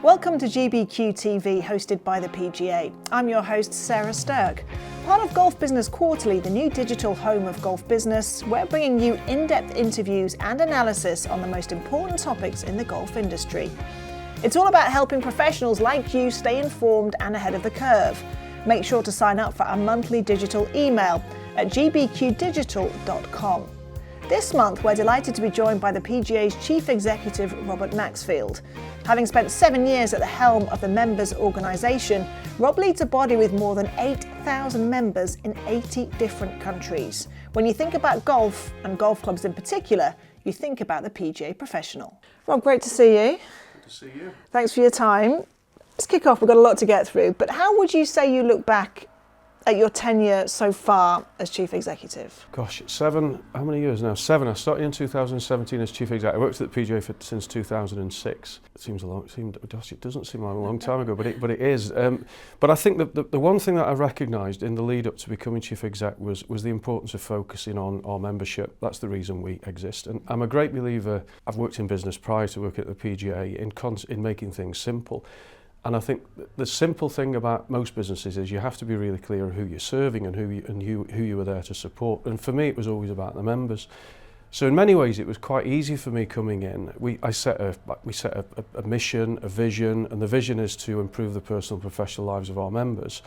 Welcome to GBQ TV, hosted by the PGA. I'm your host, Sarah Stirk. Part of Golf Business Quarterly, the new digital home of golf business, we're bringing you in-depth interviews and analysis on the most important topics in the golf industry. It's all about helping professionals like you stay informed and ahead of the curve. Make sure to sign up for our monthly digital email at gbqdigital.com. This month, we're delighted to be joined by the PGA's Chief Executive, Robert Maxfield. Having spent 7 years at the helm of the members' organisation, Rob leads a body with more than 8,000 members in 80 different countries. When you think about golf, and golf clubs in particular, you think about the PGA Professional. Rob, great to see you. Good to see you. Thanks for your time. Let's kick off, we've got a lot to get through, but how would you say you look back at your tenure so far as Chief Executive? Gosh, it's 7, how many years now? 7. I started in 2017 as Chief Executive. I worked at the PGA since 2006. It seems a long, it doesn't seem like a long time ago, but it is. But I think the one thing that I recognised in the lead up to becoming Chief Exec was the importance of focusing on our membership. That's the reason we exist. And I'm a great believer, I've worked in business prior to working at the PGA, in making things simple. And I think the simple thing about most businesses is you have to be really clear on who you're serving and who you are there to support. And for me, it was always about the members. So in many ways, it was quite easy for me coming in. We set a mission, a vision, and the vision is to improve the personal and professional lives of our members.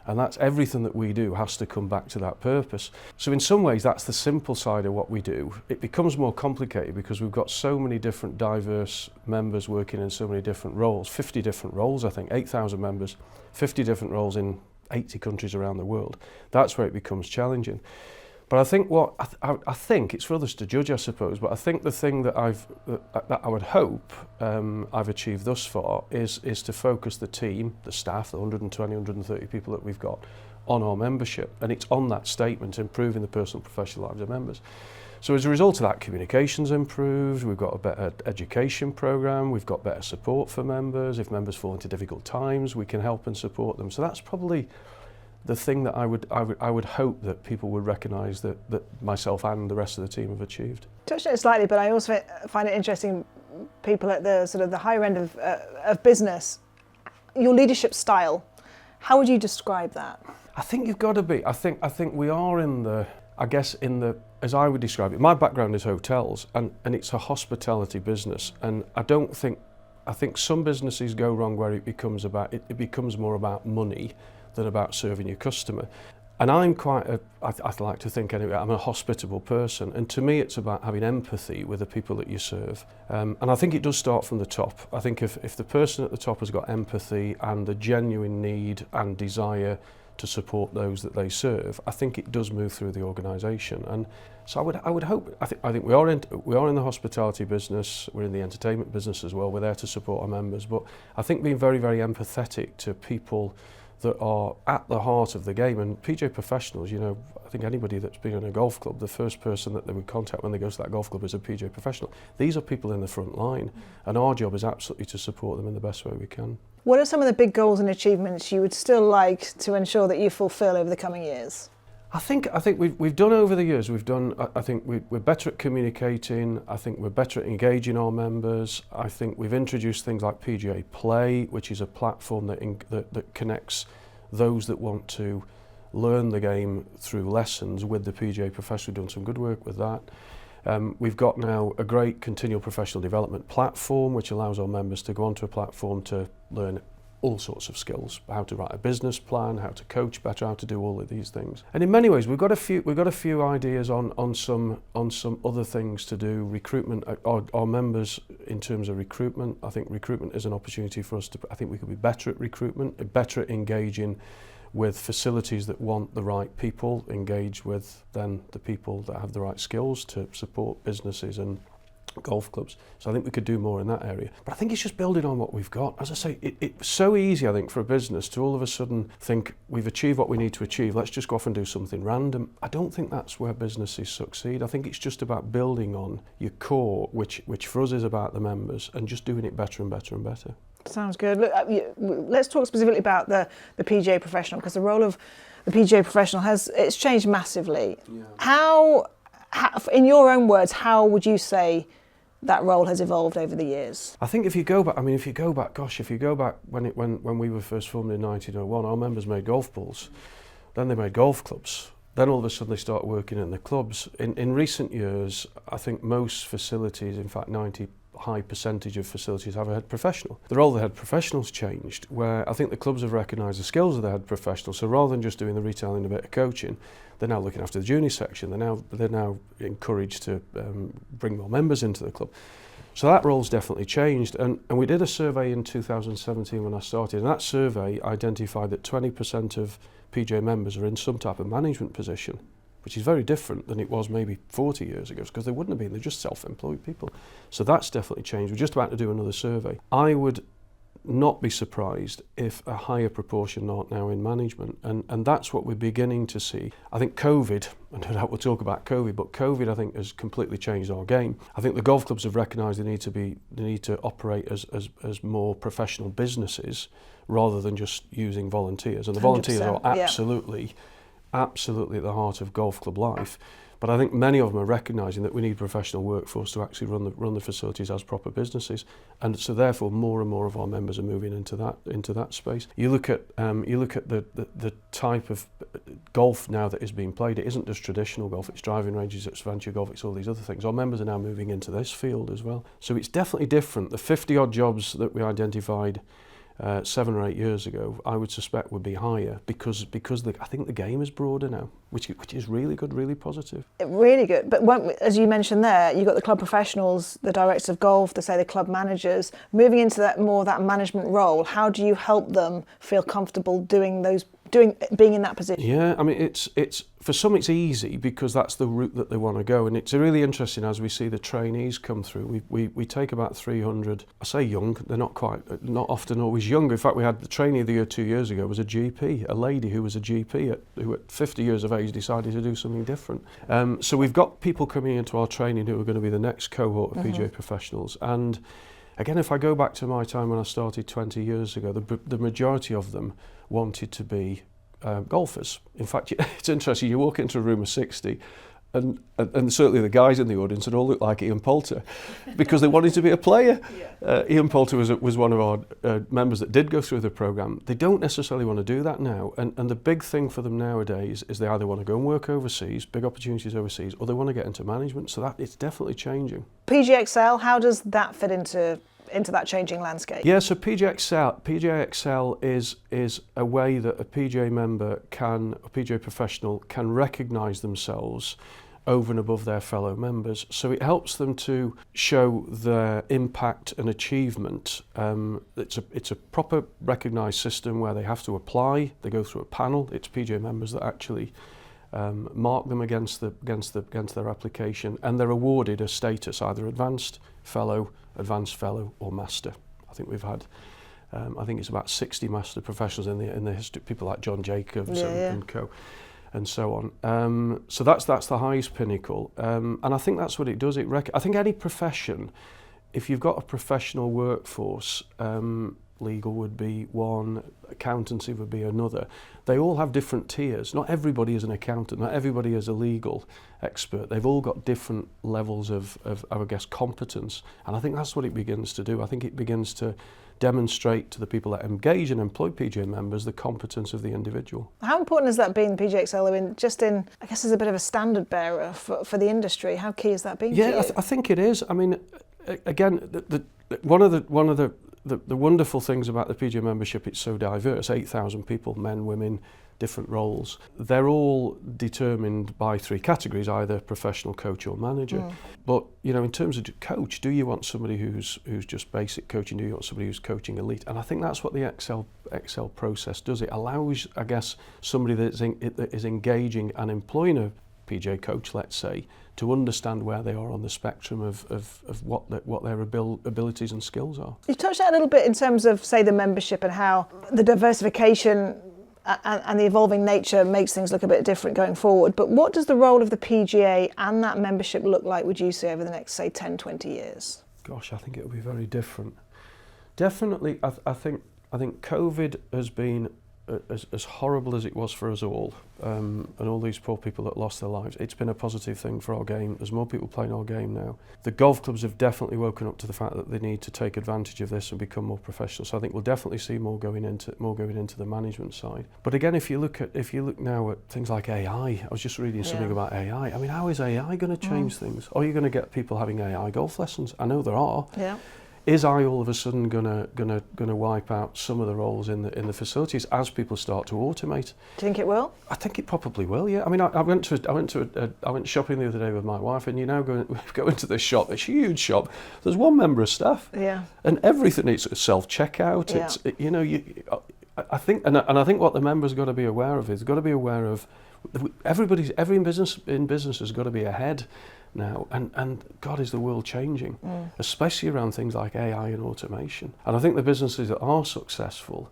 And that's everything that we do has to come back to that purpose. So in some ways, that's the simple side of what we do. It becomes more complicated because we've got so many different diverse members working in so many different roles, 50 different roles, I think, 8,000 members, 50 different roles in 80 countries around the world. That's where it becomes challenging. But I think I think it's for others to judge, I suppose. But I think the thing that I would hope I've achieved thus far is to focus the team, the staff, the 120, 130 people that we've got, on our membership, and it's on that statement, improving the personal and professional lives of members. So as a result of that, communications improved. We've got a better education program. We've got better support for members. If members fall into difficult times, we can help and support them. So that's probably the thing that I would hope that people would recognise that myself and the rest of the team have achieved. Touched on it slightly, but I also find it interesting, people at the sort of the higher end of business, your leadership style, how would you describe that? I think you've got to be. I think we are as I would describe it, my background is hotels and it's a hospitality business, and I think some businesses go wrong where it becomes more about money than about serving your customer. And I'm I like to think anyway, I'm a hospitable person, and to me it's about having empathy with the people that you serve. And I think it does start from the top. I think if the person at the top has got empathy and the genuine need and desire to support those that they serve, I think it does move through the organisation. And so I would hope, I think we are in the hospitality business, we're in the entertainment business as well, we're there to support our members, but I think being very, very empathetic to people that are at the heart of the game. And PGA Professionals, I think anybody that's been in a golf club, the first person that they would contact when they go to that golf club is a PGA Professional. These are people in the front line, and our job is absolutely to support them in the best way we can. What are some of the big goals and achievements you would still like to ensure that you fulfil over the coming years? I think we've done over the years. I think we're better at communicating. I think we're better at engaging our members. I think we've introduced things like PGA Play, which is a platform that connects those that want to learn the game through lessons with the PGA Professional. We've done some good work with that. We've got now a great continual professional development platform, which allows our members to go onto a platform to learn all sorts of skills, how to write a business plan, how to coach better, how to do all of these things. And in many ways, we've got a few ideas on some other things to do. Recruitment, our members in terms of recruitment. I think recruitment is an opportunity for us I think we could be better at recruitment, better at engaging with facilities that want the right people, engage with then the people that have the right skills to support businesses and golf clubs. So I think we could do more in that area. But I think it's just building on what we've got. As I say, it's so easy, I think, for a business to all of a sudden think we've achieved what we need to achieve, let's just go off and do something random. I don't think that's where businesses succeed. I think it's just about building on your core, which for us is about the members, and just doing it better and better and better. Sounds good. Look, let's talk specifically about the PGA Professional, because the role of the PGA Professional it's changed massively. Yeah. How, in your own words, how would you say that role has evolved over the years? I think if you go back when we were first formed in 1901, our members made golf balls, then they made golf clubs. Then all of a sudden they start working in the clubs. In recent years, I think most facilities, in fact 90 high percentage of facilities have a head professional. The role of the head professional's changed, where I think the clubs have recognised the skills of the head professional. So rather than just doing the retailing and a bit of coaching, they're now looking after the junior section. They're now encouraged to bring more members into the club. So that role's definitely changed. And we did a survey in 2017 when I started, and that survey identified that 20% of PGA members are in some type of management position, which is very different than it was maybe 40 years ago, because they wouldn't have been, they're just self-employed people. So that's definitely changed. We're just about to do another survey. I would not be surprised if a higher proportion aren't now in management, and that's what we're beginning to see. I think COVID, and no doubt we'll talk about COVID, but COVID I think has completely changed our game. I think the golf clubs have recognised they need to operate as more professional businesses rather than just using volunteers, and the volunteers are absolutely at the heart of golf club life. But I think many of them are recognising that we need a professional workforce to actually run the facilities as proper businesses, and so therefore more and more of our members are moving into that space. You look at the type of golf now that is being played. It isn't just traditional golf. It's driving ranges, it's venture golf, it's all these other things. Our members are now moving into this field as well. So it's definitely different. The 50 odd jobs that we identified 7 or 8 years ago, I would suspect would be higher because I think the game is broader now, which is really good, really positive. Really good. But as you mentioned there, you've got the club professionals, the directors of golf, the club managers, moving into that management role. How do you help them feel comfortable being in that position? Yeah, I mean, it's for some it's easy because that's the route that they want to go, and it's really interesting as we see the trainees come through. We take about 300. I say young, they're not often always young. In fact, we had the trainee of the year 2 years ago was a GP, a lady who was a GP who at 50 years of age decided to do something different. So we've got people coming into our training who are going to be the next cohort of PGA professionals. And again, if I go back to my time when I started 20 years ago, the majority of them wanted to be golfers. In fact, it's interesting, you walk into a room of 60 and certainly the guys in the audience would all look like Ian Poulter because they wanted to be a player. Ian Poulter was one of our members that did go through the programme. They don't necessarily want to do that now, and the big thing for them nowadays is they either want to go and work overseas, big opportunities overseas, or they want to get into management. So that it's definitely changing. PGA Excel, how does that fit into that changing landscape? Yeah, so PGA Excel is a way that a PGA member a PGA professional can recognise themselves over and above their fellow members. So it helps them to show their impact and achievement. It's a proper recognised system where they have to apply. They go through a panel. It's PGA members that actually mark them against their application, and they're awarded a status, either advanced fellow, or master. I think we've had, I think it's about 60 master professionals in the history, people like John Jacobs and co, and so on. So that's the highest pinnacle, and I think that's what it does. I think any profession, if you've got a professional workforce, legal would be one, accountancy would be another. They all have different tiers. Not everybody is an accountant, not everybody is a legal expert. They've all got different levels of I guess, competence. And I think that's what it begins to do. I think it begins to demonstrate to the people that engage and employ PGA members the competence of the individual. How important has that been, PGA Excel, I guess as a bit of a standard bearer for the industry? How key has that been to you? I think it is. I mean, again, one of the wonderful things about the PGA membership, it's so diverse, 8,000 people, men, women, different roles. They're all determined by 3 categories, either professional, coach or manager. But, in terms of coach, do you want somebody who's just basic coaching? Do you want somebody who's coaching elite? And I think that's what the Excel process does. It allows, I guess, somebody that is engaging and employing a PGA coach, let's say, to understand where they are on the spectrum of what their abilities and skills are. You touched on that a little bit in terms of, say, the membership and how the diversification and the evolving nature makes things look a bit different going forward. But what does the role of the PGA and that membership look like, would you say, over the next, say, 10, 20 years? Gosh, I think it will be very different. Definitely, I think COVID has been as horrible as it was for us all, and all these poor people that lost their lives, it's been a positive thing for our game. There's more people playing our game now. The golf clubs have definitely woken up to the fact that they need to take advantage of this and become more professional. So I think we'll definitely see more going into the management side. But again, if you look now at things like AI, I was just reading something about AI. I mean, how is AI going to change things? Are you going to get people having AI golf lessons? I know there are. Yeah. Is AI all of a sudden gonna wipe out some of the roles in the facilities as people start to automate? Do you think it will? I think it probably will. Yeah. I mean, I went shopping the other day with my wife, and you now go into this shop. It's a huge shop. There's one member of staff. Yeah. And everything is self checkout. Yeah. I think what the members got to be aware of is got to be aware of every business has got to be ahead now, and God, is the world changing, especially around things like AI and automation. And I think the businesses that are successful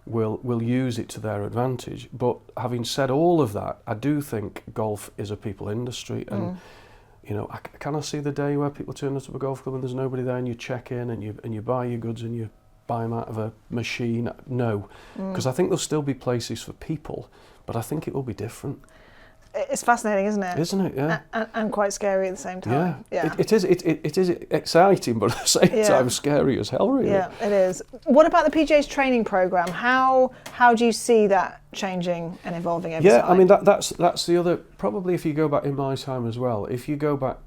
will use it to their advantage. But having said all of that, I do think golf is a people industry, and I kind of see the day where people turn up to a golf club and there's nobody there, and you check in and you buy your goods and you buy them out of a machine. No, because I think there'll still be places for people, but I think it will be different. It's fascinating, isn't it? Isn't it? Yeah. And quite scary at the same time. Yeah. It is exciting, but at the same time scary as hell, really. Yeah, it is. What about the PGA's training program? How do you see that changing and evolving over time? Yeah, I mean that's the other. Probably if you go back in my time as well. If you go back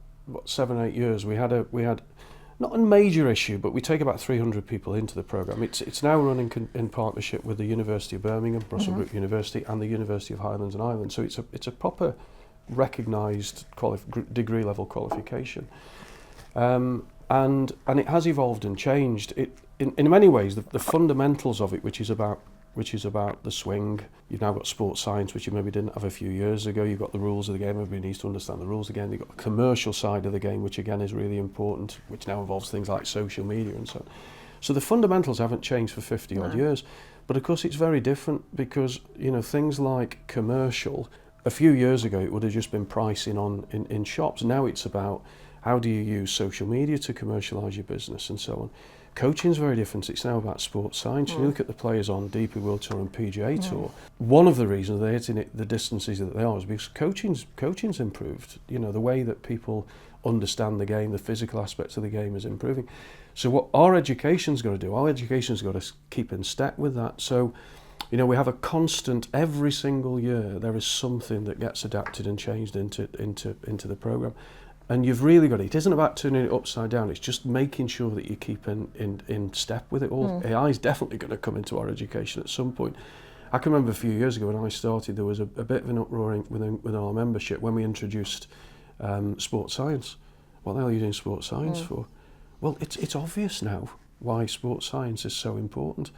7 or 8 years, we had not a major issue, but we take about 300 people into the program. It's now running in partnership with the University of Birmingham, Russell Group University, and the University of Highlands and Islands. So it's a proper recognised degree level qualification, and it has evolved and changed. In many ways, the fundamentals of it, which is about the swing. You've now got sports science, which you maybe didn't have a few years ago. You've got the rules of the game. Everybody needs to understand the rules again. You've got the commercial side of the game, which again is really important, which now involves things like social media and so on. So the fundamentals haven't changed for 50 odd years. But of course it's very different because, things like commercial, a few years ago it would have just been pricing in shops. Now it's about how do you use social media to commercialise your business and so on. Coaching is very different. It's now about sports science. You look at the players on DP World Tour and PGA Tour. One of the reasons they're hitting the distances that they are is because coaching's improved. The way that people understand the game, the physical aspects of the game is improving. So what our education's got to do, our education's got to keep in step with that. So, we have a constant, every single year, there is something that gets adapted and changed into the program. And you've really got it isn't about turning it upside down, it's just making sure that you keep in step with it all. AI is definitely going to come into our education at some point. I can remember a few years ago when I started, there was a bit of an uproar within our membership when we introduced sports science. What the hell are you doing sports science for? Well, it's obvious now why sports science is so important.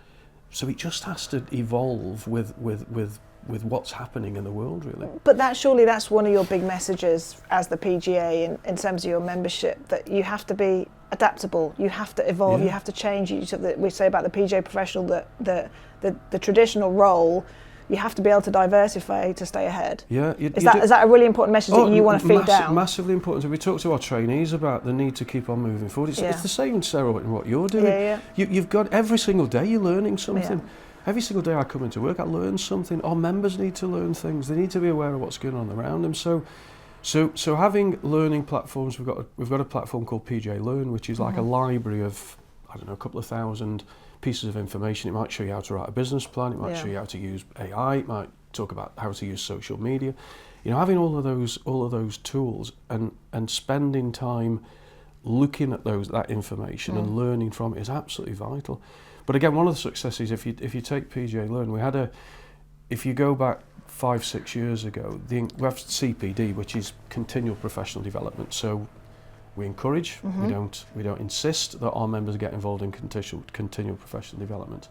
So it just has to evolve with what's happening in the world, really. But that's one of your big messages as the PGA in terms of your membership, that you have to be adaptable, you have to evolve, you have to change. We say about the PGA Professional that the traditional role, you have to be able to diversify to stay ahead. Yeah. Is that a really important message that you want to feed down? Massively important. We talk to our trainees about the need to keep on moving forward. It's the same, Sarah, in what you're doing. You've got every single day you're learning something. Yeah. Every single day I come into work, I learn something. Our members need to learn things. They need to be aware of what's going on around them. So having learning platforms, we've got a platform called PGA Learn, which is like a library of, a couple of thousand pieces of information. It might show you how to write a business plan. It might show you how to use AI. It might talk about how to use social media. Having all of those tools and spending time looking at that information and learning from it is absolutely vital. But again, one of the successes, if you take PGA Learn, if you go back 5-6 years ago, we have CPD, which is continual professional development. So we encourage, we don't insist that our members get involved in continual professional development.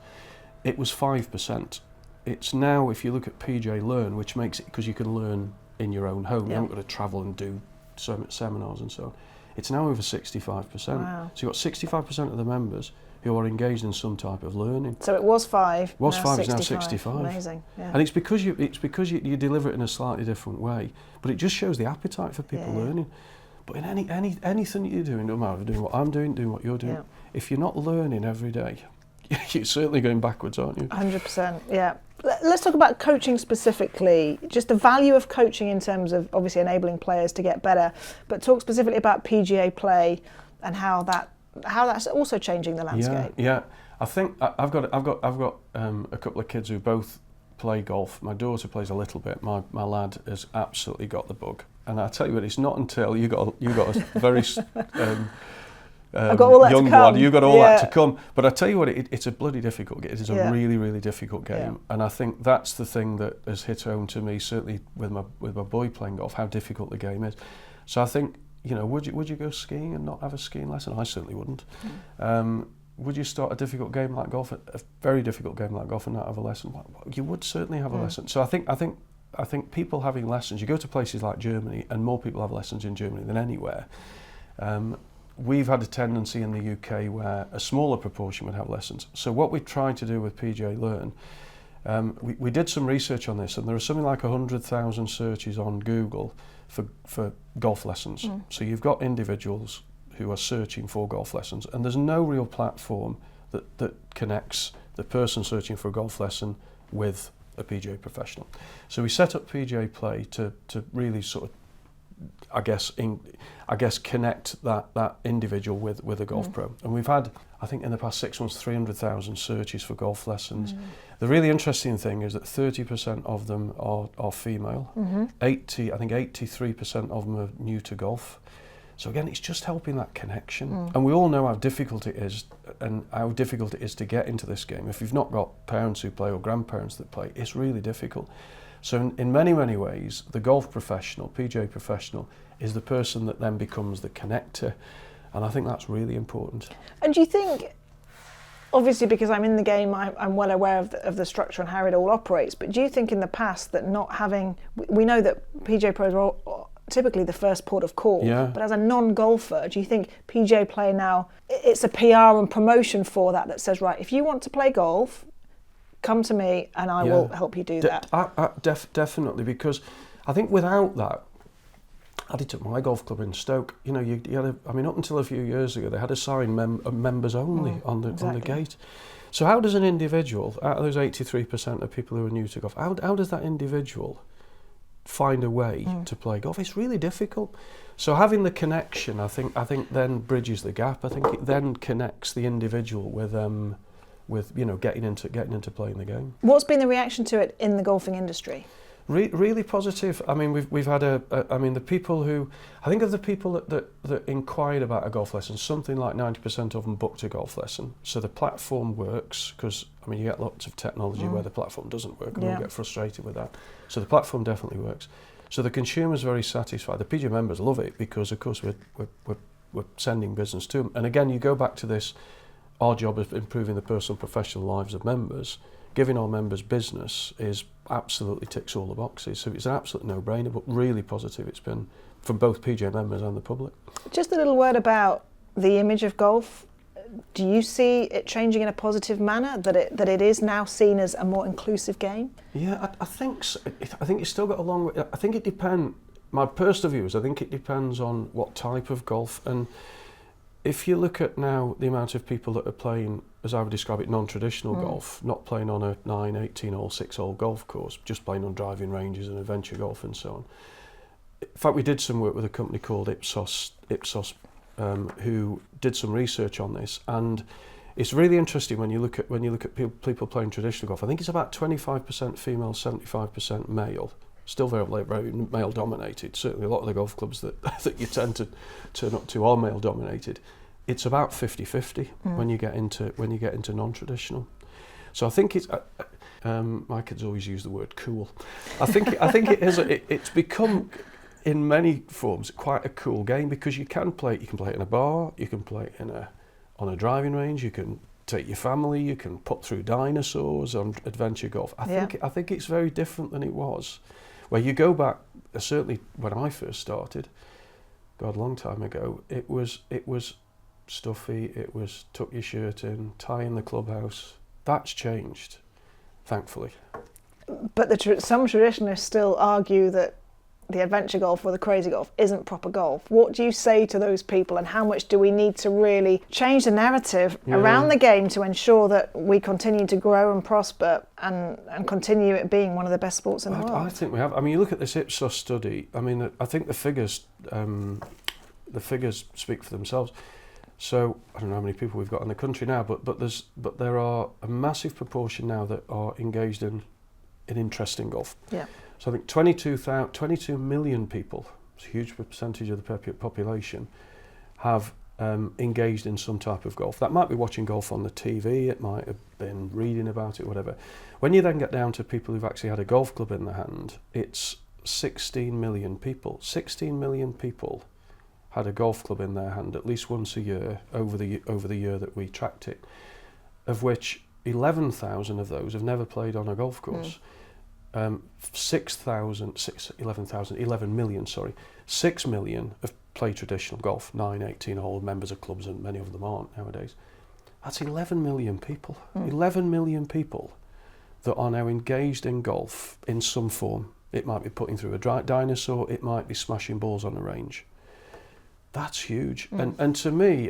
It was 5%. It's now, if you look at PGA Learn, which makes it, because you can learn in your own home, you haven't got to travel and do seminars and so on. It's now over 65%. Wow. So you've got 65% of the members who are engaged in some type of learning. So it was 5. It's now 65. Amazing. Yeah. And it's because you deliver it in a slightly different way, but it just shows the appetite for people learning. But in anything that you're doing, no matter doing what I'm doing what you're doing, if you're not learning every day, you're certainly going backwards, aren't you? 100%, yeah. Let's talk about coaching specifically, just the value of coaching in terms of obviously enabling players to get better, but talk specifically about PGA play and how that's also changing the landscape. Yeah. I think I've got a couple of kids who both play golf. My daughter plays a little bit. My lad has absolutely got the bug. And I tell you what, it's not until you got a very I've got all that young to come. lad, you've got all that to come. But I tell you what, it's a bloody difficult game. It is a really, really difficult game. Yeah. And I think that's the thing that has hit home to me, certainly with my boy playing golf, how difficult the game is. So I think, would you go skiing and not have a skiing lesson? I certainly wouldn't. Would you start a difficult game like golf, a very difficult game like golf, and not have a lesson? Well, you would certainly have a lesson. So I think people having lessons, you go to places like Germany, and more people have lessons in Germany than anywhere. We've had a tendency in the UK where a smaller proportion would have lessons. So what we tried to do with PGA Learn, we did some research on this, and there are something like 100,000 searches on Google for golf lessons. So you've got individuals who are searching for golf lessons, and there's no real platform that connects the person searching for a golf lesson with a PGA professional. So we set up PGA Play to really sort of, I guess connect that individual with a golf pro. And we've had, I think in the past 6 months, 300,000 searches for golf lessons. The really interesting thing is that 30% of them are female. 83% of them are new to golf. So again, it's just helping that connection. And we all know how difficult it is, and how difficult it is to get into this game. If you've not got parents who play or grandparents that play, it's really difficult. So in many, many ways, the golf professional, PGA professional, is the person that then becomes the connector. And I think that's really important. And do you think, obviously because I'm in the game, I'm well aware of the structure and how it all operates, but do you think in the past that not having, we know that PGA pros are typically the first port of call, but as a non-golfer, do you think PGA Play now, it's a PR and promotion for that says, right, if you want to play golf, come to me and I will help you do that? Definitely, because I think without that, I did at my golf club in Stoke, you had up until a few years ago, they had a sign members only on the gate. So how does an individual, out of those 83% of people who are new to golf, how does that individual find a way to play golf? It's really difficult. So having the connection, I think then bridges the gap. I think it then connects the individual with getting into playing the game. What's been the reaction to it in the golfing industry? Really positive. I mean, we've had the people who, I think of the people that inquired about a golf lesson, something like 90% of them booked a golf lesson. So the platform works, because you get lots of technology where the platform doesn't work, and we get frustrated with that. So the platform definitely works. So the consumer's very satisfied. The PGA members love it because, of course, we're sending business to them. And again, you go back to this. Our job is improving the personal and professional lives of members. Giving our members business absolutely ticks all the boxes. So it's an absolute no-brainer, but really positive it's been from both PGA members and the public. Just a little word about the image of golf. Do you see it changing in a positive manner, that it is now seen as a more inclusive game? Yeah, I think so. I think it's still got a long way. I think it depends. My personal view is I think it depends on what type of golf. And if you look at now the amount of people that are playing, as I would describe it, non-traditional golf, not playing on a 9, 18-hole, 6-hole golf course, just playing on driving ranges and adventure golf and so on. In fact, we did some work with a company called Ipsos, who did some research on this, and it's really interesting when you look at people playing traditional golf. I think it's about 25% female, 75% male. Still very male dominated. Certainly a lot of the golf clubs that you tend to turn up to are male dominated. It's about 50-50 when you get into non-traditional. So I think it's my kids always use the word cool. I think it is. It's become in many forms quite a cool game, because you can play it in a bar, you can play it on a driving range, you can take your family, you can put through dinosaurs on adventure golf. I think it's very different than it was. Where you go back, certainly when I first started, God, a long time ago, it was stuffy, it was tuck your shirt in, tie in the clubhouse. That's changed, thankfully. But some traditionalists still argue that the adventure golf or the crazy golf isn't proper golf. What do you say to those people, and how much do we need to really change the narrative around the game to ensure that we continue to grow and prosper and continue it being one of the best sports in the world? I think we have. I mean, you look at this Ipsos study. I mean, I think the figures speak for themselves. So I don't know how many people we've got in the country now, but there are a massive proportion now that are engaged in interest in golf. Yeah. So I think 22 million people, it's a huge percentage of the population, have engaged in some type of golf. That might be watching golf on the TV, it might have been reading about it, whatever. When you then get down to people who've actually had a golf club in their hand, it's 16 million people. 16 million people had a golf club in their hand at least once a year over the year that we tracked it, of which 11,000 of those have never played on a golf course. 11 million, 6 million have played traditional golf, 18 hole members of clubs, and many of them aren't nowadays. That's 11 million people. 11 million people that are now engaged in golf in some form. It might be putting through a dinosaur, it might be smashing balls on a range. That's huge. And to me,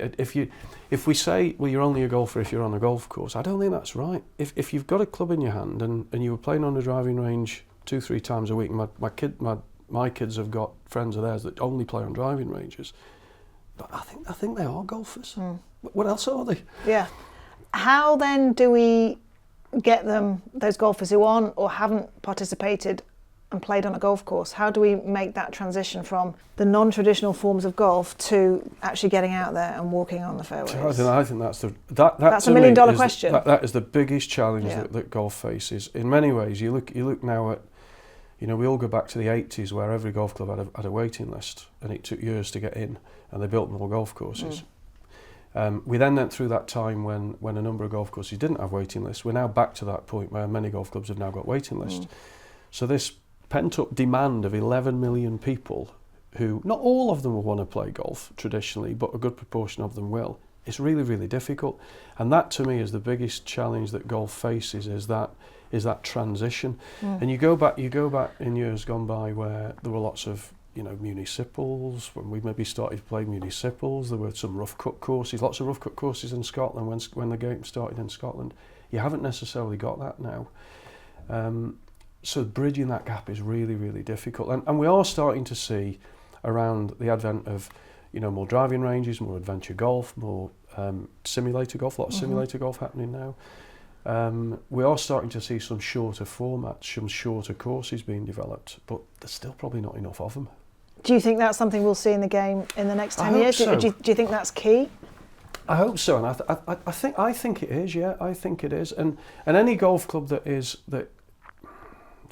if we say, well, you're only a golfer if you're on a golf course, I don't think that's right. If you've got a club in your hand and you were playing on a driving range 2-3 times a week, my kids have got friends of theirs that only play on driving ranges, but I think they are golfers. What else are they? Yeah. How then do we get them, those golfers who aren't or haven't participated and played on a golf course, how do we make that transition from the non-traditional forms of golf to actually getting out there and walking on the fairways? I think that's that's $1 million question. That is the biggest challenge that golf faces. In many ways, you look now at, we all go back to the 80s where every golf club had a waiting list, and it took years to get in, and they built more golf courses. We then went through that time when a number of golf courses didn't have waiting lists. We're now back to that point where many golf clubs have now got waiting lists. So this pent-up demand of 11 million people who, not all of them will want to play golf traditionally, but a good proportion of them will. It's really, really difficult. And that, to me, is the biggest challenge that golf faces, is that transition. And you go back in years gone by where there were lots of, municipals. When we maybe started to play municipals, there were some rough cut courses, lots of rough cut courses in Scotland when the game started in Scotland. You haven't necessarily got that now. So bridging that gap is really, really difficult. And we are starting to see, around the advent of, more driving ranges, more adventure golf, more simulator golf, a lot of simulator golf happening now. We are starting to see some shorter formats, some shorter courses being developed, but there's still probably not enough of them. Do you think that's something we'll see in the game in the next 10 years? So. Do you think that's key? I hope so, and I think it is. Yeah, I think it is. And any golf club that.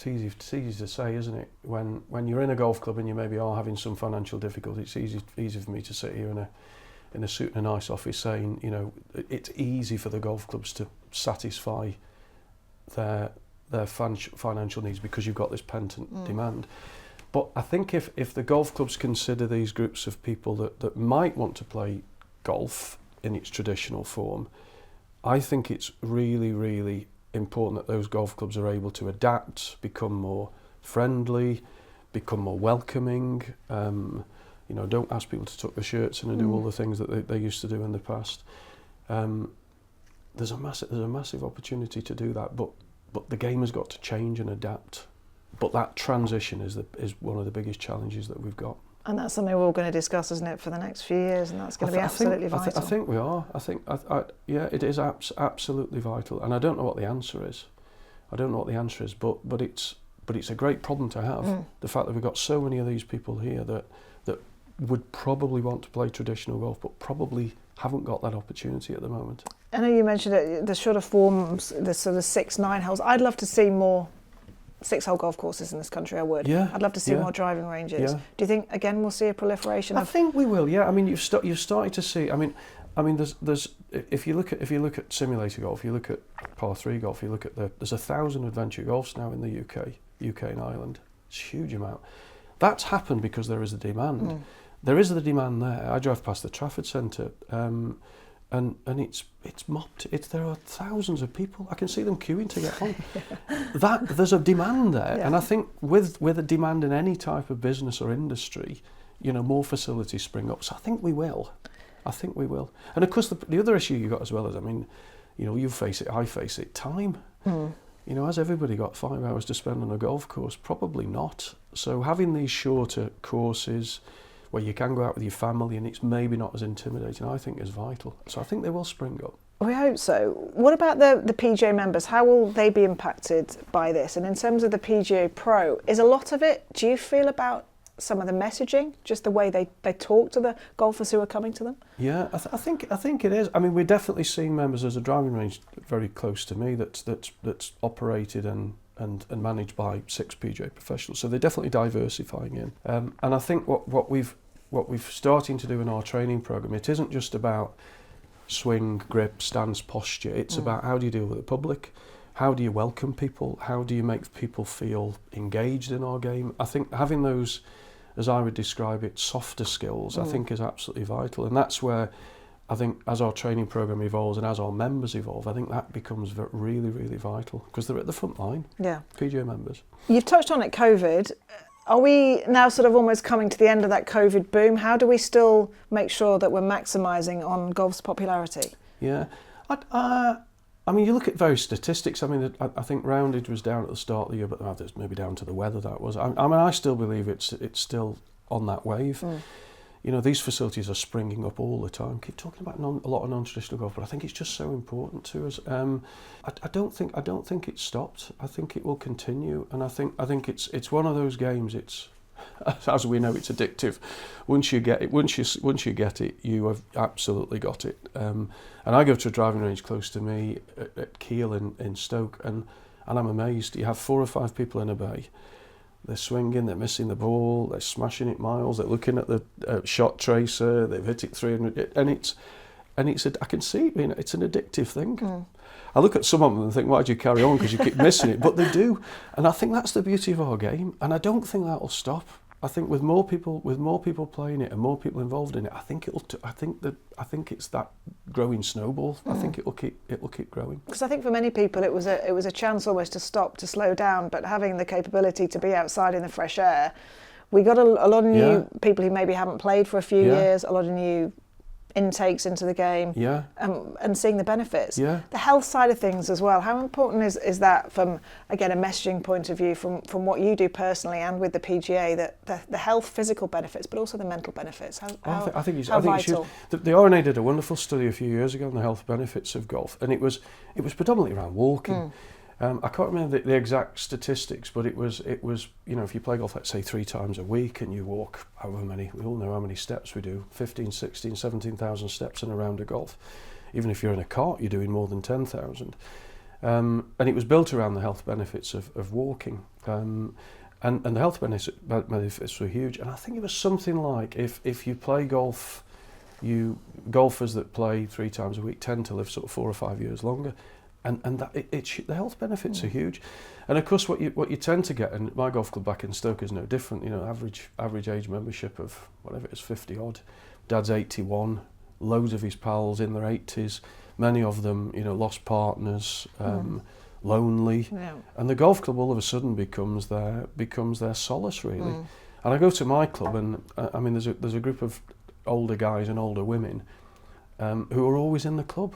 It's easy to say, isn't it? When you're in a golf club and you maybe are having some financial difficulty, it's easy for me to sit here in a suit and a nice office saying, it's easy for the golf clubs to satisfy their financial needs because you've got this pent demand. But I think if the golf clubs consider these groups of people that might want to play golf in its traditional form, I think it's really, really important that those golf clubs are able to adapt, become more friendly, become more welcoming. Don't ask people to tuck their shirts in and do all the things that they used to do in the past. There's a massive opportunity to do that, but the game has got to change and adapt. But that transition is one of the biggest challenges that we've got. And that's something we're all going to discuss, isn't it, for the next few years? And that's going to be absolutely vital. I think we are. It is absolutely vital. And I don't know what the answer is. But it's a great problem to have. The fact that we've got so many of these people here that would probably want to play traditional golf, but probably haven't got that opportunity at the moment. I know you mentioned it, the shorter forms, the sort of 6-9 holes. I'd love to see more 6-hole golf courses in this country. I would. Yeah. I'd love to see more driving ranges. Yeah. Do you think again we'll see a proliferation? I think we will. Yeah. I mean, you've started to see. I mean, there's if you look at simulator golf, you look at par 3 golf, you look at there's 1,000 adventure golfs now in the UK and Ireland. It's a huge amount. That's happened because there is a demand. There is the demand there. I drive past the Trafford Centre. and it's mobbed. There are thousands of people. I can see them queuing to get on. There's a demand there, and I think with a demand in any type of business or industry, more facilities spring up. So I think we will. And of course, the other issue you got as well is, you face it, I face it, time. Has everybody got 5 hours to spend on a golf course? Probably not. So having these shorter courses where you can go out with your family and it's maybe not as intimidating, I think is vital. So I think they will spring up. We hope so. What about the PGA members? How will they be impacted by this? And in terms of the PGA Pro, is a lot of it, do you feel, about some of the messaging, just the way they talk to the golfers who are coming to them? Yeah, I think it is. We're definitely seeing members. There's a driving range very close to me that's operated and managed by 6 PGA professionals. So they're definitely diversifying in. And I think what we've starting to do in our training program, it isn't just about swing, grip, stance, posture. It's about how do you deal with the public, how do you welcome people, how do you make people feel engaged in our game. I think having those, as I would describe it, softer skills, I think is absolutely vital. And that's where I think as our training program evolves and as our members evolve, I think that becomes really, really vital, because they're at the front line, PGA members. You've touched on it, COVID. Are we now sort of almost coming to the end of that COVID boom? How do we still make sure that we're maximising on golf's popularity? Yeah, you look at various statistics. I think roundage was down at the start of the year, but that's maybe down to the weather. That was. I still believe it's still on that wave. These facilities are springing up all the time. Keep talking about a lot of non-traditional golf, but I think it's just so important to us. I don't think it's stopped. I think it will continue, and I think it's one of those games. It's, as we know, it's addictive. Once you get it, you have absolutely got it. And I go to a driving range close to me at Keele in Stoke, and I'm amazed. You have 4 or 5 people in a bay. They're swinging, they're missing the ball, they're smashing it miles, they're looking at the shot tracer, they've hit it 300, and I can see it, it's an addictive thing. I look at some of them and think, why do you carry on, because you keep missing it, but they do, and I think that's the beauty of our game, and I don't think that'll stop. I think with more people playing it and more people involved in it, I think it's that growing snowball. I think it will keep growing. Because I think for many people it was a chance almost to stop, to slow down, but having the capability to be outside in the fresh air, we got a lot of new people who maybe haven't played for a few years, a lot of new intakes into the game, and seeing the benefits. The health side of things as well, how important is that from, again, a messaging point of view, from what you do personally and with the PGA, that the health physical benefits, but also the mental benefits? I think it's vital. The RNA did a wonderful study a few years ago on the health benefits of golf, and it was predominantly around walking. I can't remember the exact statistics, but it was if you play golf, let's say 3 times a week, and you walk however many, we all know how many steps we do, 15, 16, 17,000 steps in a round of golf. Even if you're in a cart, you're doing more than 10,000. And it was built around the health benefits of walking. And the health benefits were huge. And I think it was something like, if you play golf, golfers that play 3 times a week tend to live sort of 4 or 5 years longer. And that the health benefits are huge, and of course what you tend to get, and my golf club back in Stoke is no different. Average age membership of whatever it is, 50 odd. Dad's 81, loads of his pals in their 80s, many of them lost partners, lonely, and the golf club all of a sudden becomes their solace really. And I go to my club, and there's a group of older guys and older women who are always in the club.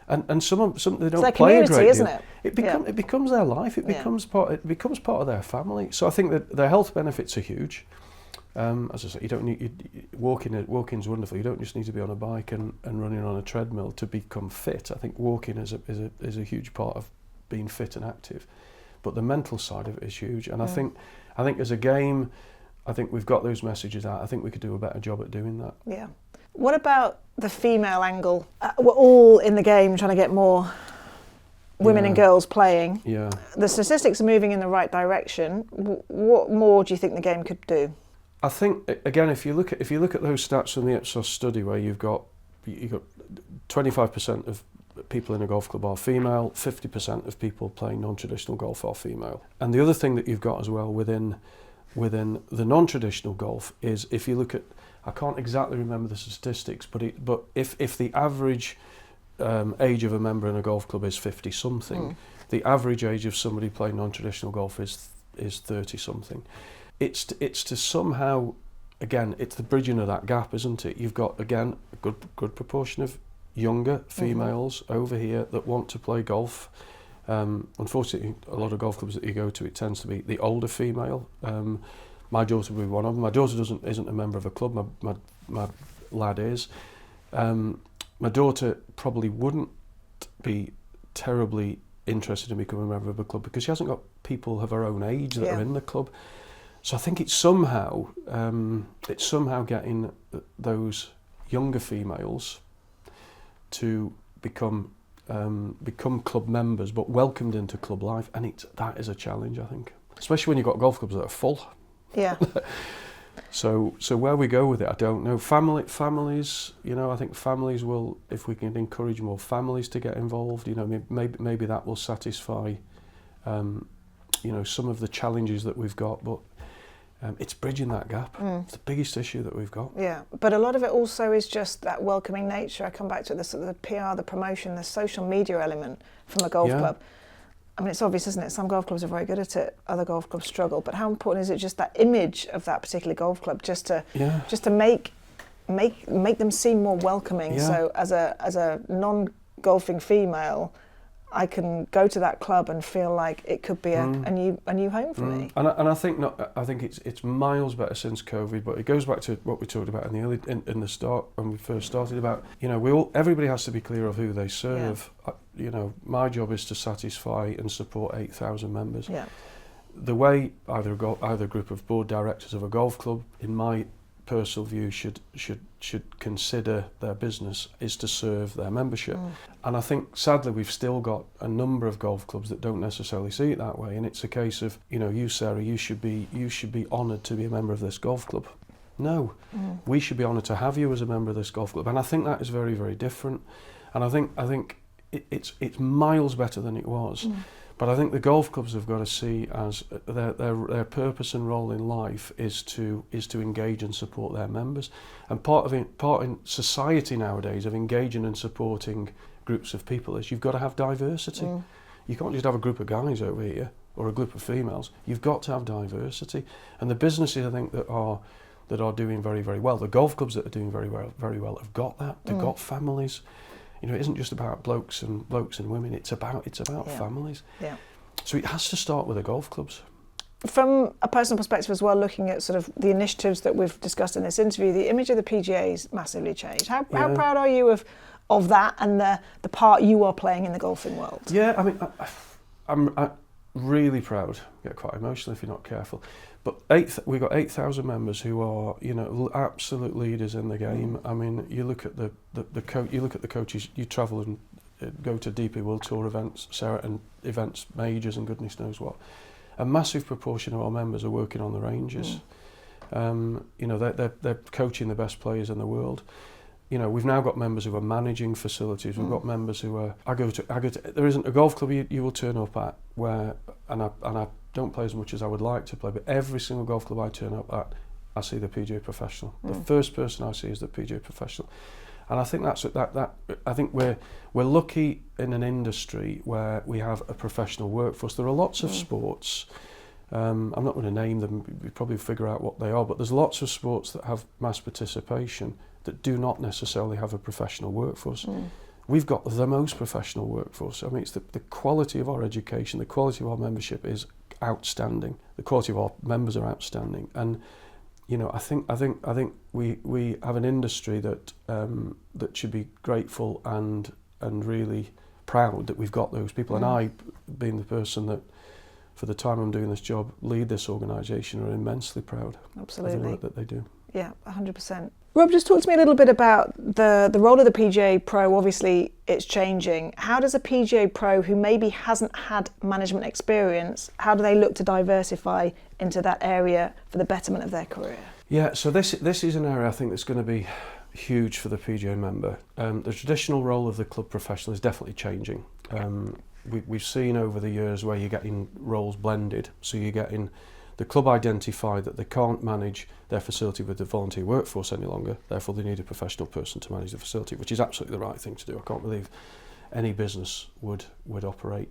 And some they don't play a great deal. Isn't it? It becomes their life. It becomes part of their family. So I think that their health benefits are huge. As I say, you don't need walking's wonderful. You don't just need to be on a bike and running on a treadmill to become fit. I think walking is a huge part of being fit and active. But the mental side of it is huge. And I think as a game, I think we've got those messages out. I think we could do a better job at doing that. Yeah. What about the female angle? We're all in the game trying to get more women and girls playing. The statistics are moving in the right direction. What more do you think the game could do? I think, again, if you look at those stats from the Ipsos study, where you've got 25% of people in a golf club are female, 50% of people playing non-traditional golf are female. And the other thing that you've got as well within the non-traditional golf is, if you look at, I can't exactly remember the statistics, but if the average age of a member in a golf club is 50 something, the average age of somebody playing non-traditional golf is 30 something. It's to somehow, again, it's the bridging of that gap, isn't it? You've got, again, a good proportion of younger females over here that want to play golf. Unfortunately, a lot of golf clubs that you go to, it tends to be the older female. My daughter would be one of them. My daughter isn't a member of a club. My lad is. My daughter probably wouldn't be terribly interested in becoming a member of a club because she hasn't got people of her own age that are in the club. So I think it's somehow getting those younger females to become club members, but welcomed into club life, and that is a challenge, I think, especially when you've got golf clubs that are full. Yeah. So where we go with it, I don't know. Families, I think families will, if we can encourage more families to get involved, maybe that will satisfy, some of the challenges that we've got, but it's bridging that gap. It's the biggest issue that we've got. Yeah, but a lot of it also is just that welcoming nature. I come back to the PR, the promotion, the social media element from a golf club. I mean, it's obvious, isn't it? Some golf clubs are very good at it, other golf clubs struggle. But how important is it just that image of that particular golf club, just to make them seem more welcoming? Yeah. So as a non-golfing female, I can go to that club and feel like it could be a new home for me. And I think it's miles better since COVID. But it goes back to what we talked about in the start when we first started about, everybody has to be clear of who they serve. Yeah. My job is to satisfy and support 8,000 members. Yeah. The way either a group of board directors of a golf club, in my personal view, should consider their business is to serve their membership. And I think sadly we've still got a number of golf clubs that don't necessarily see it that way, and it's a case of, you, Sarah, you should be honoured to be a member of this golf club. No, we should be honoured to have you as a member of this golf club, and I think that is very, very different. And I think it's miles better than it was. But I think the golf clubs have got to see as their purpose and role in life is to engage and support their members. And part in society nowadays of engaging and supporting groups of people is you've got to have diversity. You can't just have a group of guys over here or a group of females. You've got to have diversity. And the businesses, I think, that are doing very, very well, the golf clubs that are doing very well have got that. They've got families. It isn't just about blokes and women. It's about families. Yeah. So it has to start with the golf clubs. From a personal perspective as well, looking at sort of the initiatives that we've discussed in this interview, the image of the PGA's massively changed. How proud are you of that and the part you are playing in the golfing world? Yeah, I mean, I'm really proud. I get quite emotional if you're not careful. But we've got 8,000 members who are, absolute leaders in the game. I mean, you look at you look at the coaches. You travel and go to DP World Tour events, Sarah, and events, majors, and goodness knows what. A massive proportion of our members are working on the ranges. They're coaching the best players in the world. We've now got members who are managing facilities. We've got members who are. I go to. There isn't a golf club you will turn up at where, and I don't play as much as I would like to play, but every single golf club I turn up at, I see the PGA Professional. The first person I see is the PGA Professional, and I think that I think we're lucky in an industry where we have a professional workforce. There are lots of sports. I'm not going to name them. We probably figure out what they are, but there's lots of sports that have mass participation that do not necessarily have a professional workforce. We've got the most professional workforce. I mean, it's the quality of our education, the quality of our membership is outstanding. The quality of our members are outstanding, and I think we have an industry that should be grateful and really proud that we've got those people. And I, being the person that, for the time I'm doing this job, lead this organisation, are immensely proud of the work that they do. Yeah, 100%. Rob, just talk to me a little bit about the role of the PGA Pro. Obviously, it's changing. How does a PGA Pro who maybe hasn't had management experience, how do they look to diversify into that area for the betterment of their career? Yeah, so this is an area I think that's going to be huge for the PGA member. The traditional role of the club professional is definitely changing. We've seen over the years where you're getting roles blended. So you're getting the club identify that they can't manage their facility with the volunteer workforce any longer, therefore they need a professional person to manage the facility, which is absolutely the right thing to do. I can't believe any business would operate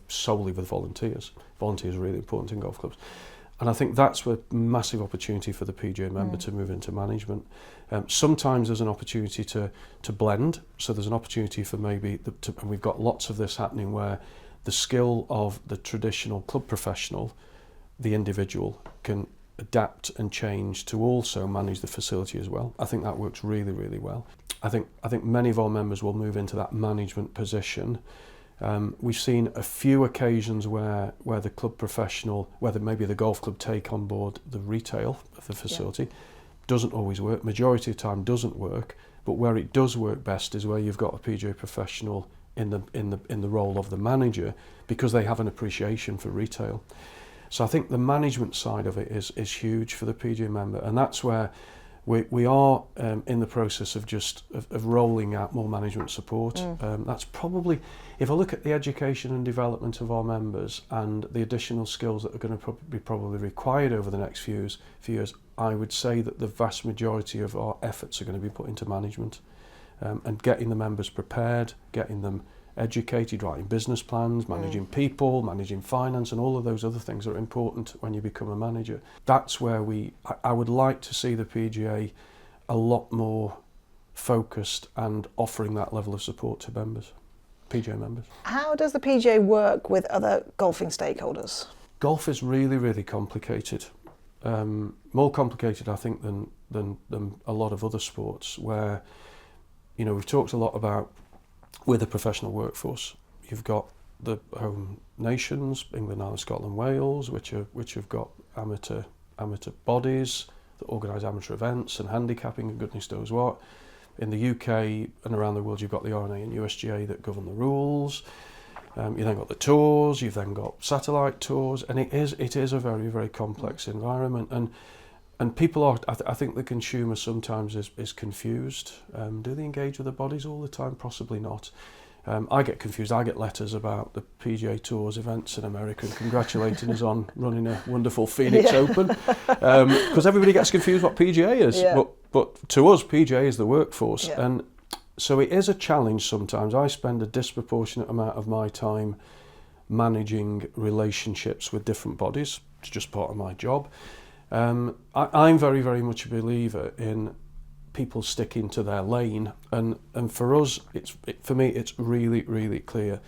solely with volunteers. Volunteers are really important in golf clubs. And I think that's a massive opportunity for the PGA member to move into management. Sometimes there's an opportunity to blend. So there's an opportunity for maybe, and we've got lots of this happening where the skill of the traditional club professional, the individual, can adapt and change to also manage the facility as well. I think that works really, really well. I think many of our members will move into that management position. We've seen a few occasions where the club professional, whether maybe the golf club take on board the retail of the facility, doesn't always work. Majority of the time doesn't work, but where it does work best is where you've got a PGA professional in the role of the manager, because they have an appreciation for retail. So I think the management side of it is huge for the PGA member, and that's where we are in the process of rolling out more management support. That's probably, if I look at the education and development of our members and the additional skills that are going to be probably required over the next few years, I would say that the vast majority of our efforts are going to be put into management, and getting the members prepared, getting them educated, writing business plans, managing people, managing finance, and all of those other things are important when you become a manager. That's where I would like to see the PGA a lot more focused and offering that level of support to members, PGA members. How does the PGA work with other golfing stakeholders? Golf is really, really complicated. More complicated, I think, than a lot of other sports, where, you know, we've talked a lot about with a professional workforce. You've got the home nations, England, Ireland, Scotland, Wales, which have got amateur bodies that organise amateur events and handicapping and goodness knows what. In the UK and around the world, you've got the RNA and USGA that govern the rules. You then got the tours, you've then got satellite tours, and it is a very, very complex environment. And people are, I think the consumer sometimes is confused. Do they engage with the bodies all the time? Possibly not. I get confused. I get letters about the PGA Tours events in America and congratulating us on running a wonderful Phoenix Open. Because everybody gets confused what PGA is. Yeah. But to us, PGA is the workforce. Yeah. And so it is a challenge sometimes. I spend a disproportionate amount of my time managing relationships with different bodies. It's just part of my job. I'm very, very much a believer in people sticking to their lane, and for us, for me, it's really, really clear.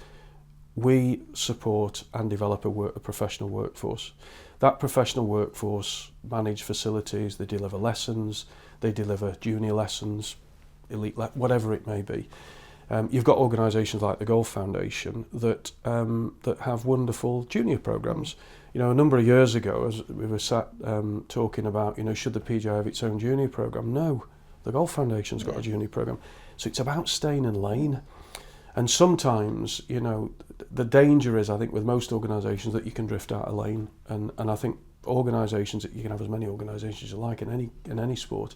We support and develop a professional workforce. That professional workforce manage facilities, they deliver lessons, they deliver junior lessons, elite, whatever it may be. You've got organisations like the Golf Foundation that have wonderful junior programmes. You know, a number of years ago, as we were sat talking about, you know, should the PGA have its own junior programme? No, the Golf Foundation's got a junior programme. So it's about staying in lane. And sometimes, you know, the danger is, I think, with most organisations that you can drift out of lane. And I think organisations, you can have as many organisations as you like in any sport.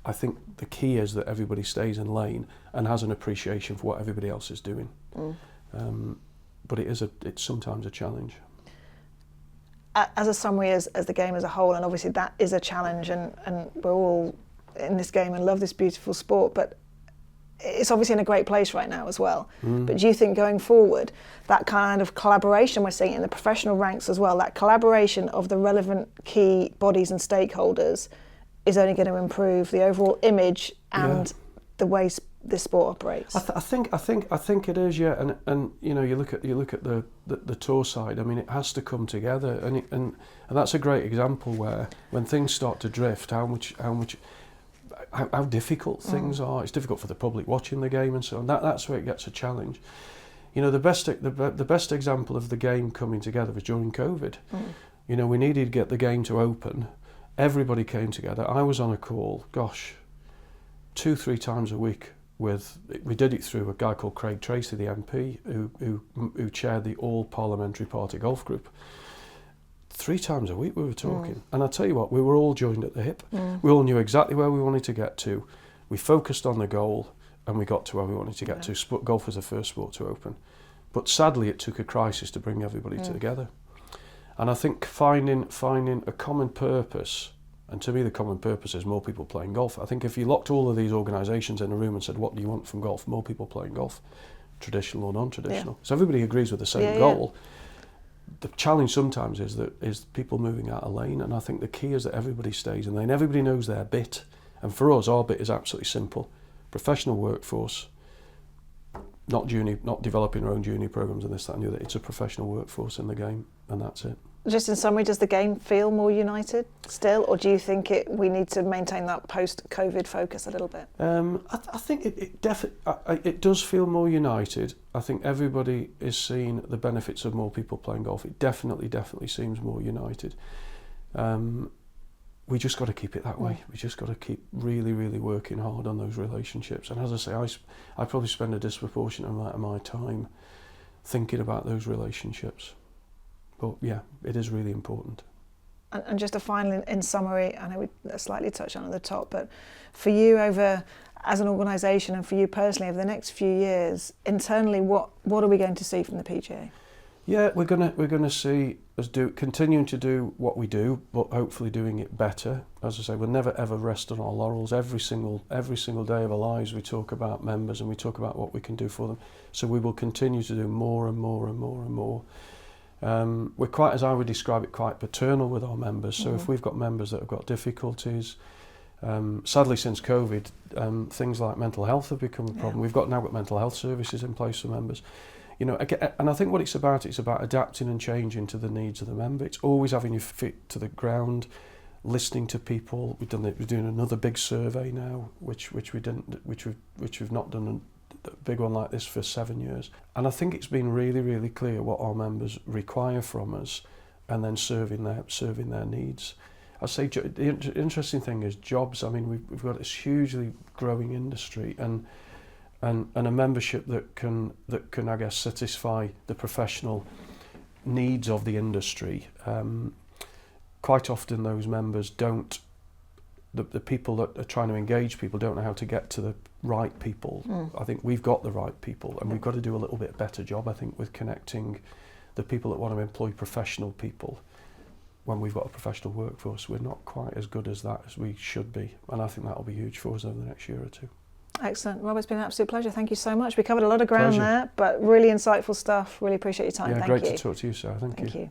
I think the key is that everybody stays in lane and has an appreciation for what everybody else is doing. But it's sometimes a challenge. As a summary, as the game as a whole, and obviously that is a challenge, and we're all in this game and love this beautiful sport, but it's obviously in a great place right now as well. But do you think going forward, that kind of collaboration we're seeing in the professional ranks as well, that collaboration of the relevant key bodies and stakeholders is only going to improve the overall image and the way this sport operates? I think it is, yeah. And you know, you look at the tour side. I mean, it has to come together, and that's a great example where when things start to drift, how difficult things are. It's difficult for the public watching the game and so on. That's where it gets a challenge. You know, the best example of the game coming together was during COVID. You know, we needed to get the game to open. Everybody came together. I was on a call, 2-3 times a week. We did it through a guy called Craig Tracy, the MP, who chaired the All Parliamentary Party Golf Group. 3 times a week we were talking. And I tell you what, we were all joined at the hip. We all knew exactly where we wanted to get to. We focused on the goal and we got to where we wanted to get to. Golf was the first sport to open. But sadly, it took a crisis to bring everybody together. And I think finding a common purpose, and to me the common purpose is more people playing golf. I think if you locked all of these organisations in a room and said, what do you want from golf? More people playing golf, traditional or non-traditional. So everybody agrees with the same goal. The challenge sometimes is people moving out of lane, and I think the key is that everybody stays in lane. Everybody knows their bit, and for us, our bit is absolutely simple: professional workforce, not developing our own junior programs and this, that, and the other. It's a professional workforce in the game, and that's it. Just in summary, does the game feel more united still, or do you think we need to maintain that post-COVID focus a little bit? I think it does feel more united. I think everybody is seeing the benefits of more people playing golf. It definitely seems more united. We just got to keep it that way. We just got to keep really working hard on those relationships. And as I say, I probably spend a disproportionate amount of my time thinking about those relationships. But yeah, it is really important. And just a final in summary, I know we slightly touched on at the top, but for you as an organisation and for you personally over the next few years, internally, what are we going to see from the PGA? Yeah, we're gonna see us continuing to do what we do, but hopefully doing it better. As I say, we'll never ever rest on our laurels. Every single day of our lives, we talk about members and we talk about what we can do for them. So we will continue to do more and more and more and more. We're quite, as I would describe it, quite paternal with our members. So if we've got members that have got difficulties, sadly since COVID, things like mental health have become a problem. We've now got mental health services in place for members. You know, and I think what it's about adapting and changing to the needs of the member. It's always having your feet to the ground, listening to people. We're doing another big survey now, which we've not done a big one like this for 7 years. And I think it's been really clear what our members require from us, and then serving their needs. I say the interesting thing is jobs. I mean, we've got this hugely growing industry, and a membership that can I guess satisfy the professional needs of the industry. Quite often those members don't. The people that are trying to engage people don't know how to get to the right people. I think we've got the right people, and we've got to do a little bit better job, I think, with connecting the people that want to employ professional people. When we've got a professional workforce, we're not quite as good as that as we should be, and I think that'll be huge for us over the next year or two. Excellent. Rob, it's been an absolute pleasure. Thank you so much. We covered a lot of ground there, but really insightful stuff. Really appreciate your time. Yeah, Thank you. great to talk to you, Sarah. Thank you.